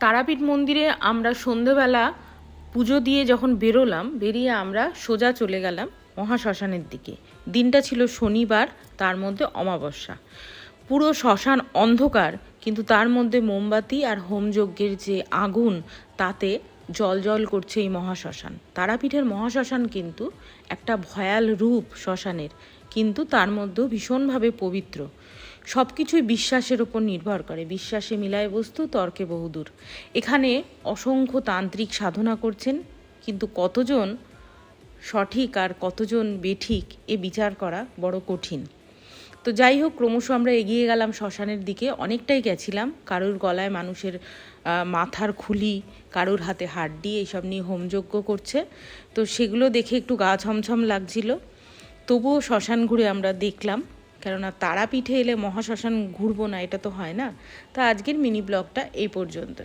তারাপীঠ মন্দিরে আমরা সন্ধেবেলা পুজো দিয়ে যখন বেরিয়ে আমরা সোজা চলে গেলাম মহাশ্মশানের দিকে। দিনটা ছিল শনিবার, তার মধ্যে অমাবস্যা। পুরো শ্মশান অন্ধকার, কিন্তু তার মধ্যে মোমবাতি আর হোমযজ্ঞের যে আগুন, তাতে জল করছে এই মহাশ্মশান। তারাপীঠের মহাশ্মশান কিন্তু একটা ভয়াল রূপ শ্মশানের, কিন্তু তার মধ্যেও ভীষণভাবে পবিত্র। সব কিছুই বিশ্বাসের ওপর নির্ভর করে। বিশ্বাসে মিলায় বস্তু, তর্কে বহুদূর। এখানে অসংখ্য তান্ত্রিক সাধনা করছেন, কিন্তু কতজন সঠিক আর কতজন বেঠিক এ বিচার করা বড় কঠিন। তো যাই হোক, ক্রমশ আমরা এগিয়ে গেলাম শ্মশানের দিকে। অনেকটাই গেছিলাম। কারোর গলায় মানুষের মাথার খুলি, কারোর হাতে হাড্ডি, এইসব নিয়ে হোমযজ্ঞ করছে। তো সেগুলো দেখে একটু গা ছমছম লাগছিল। তবুও শ্মশান ঘুরে আমরা দেখলাম, কেননা তারাপীঠে এলে মহাশ্মশান ঘুরবো না এটা তো হয় না। তা আজকের মিনি ব্লগটা এই পর্যন্তই।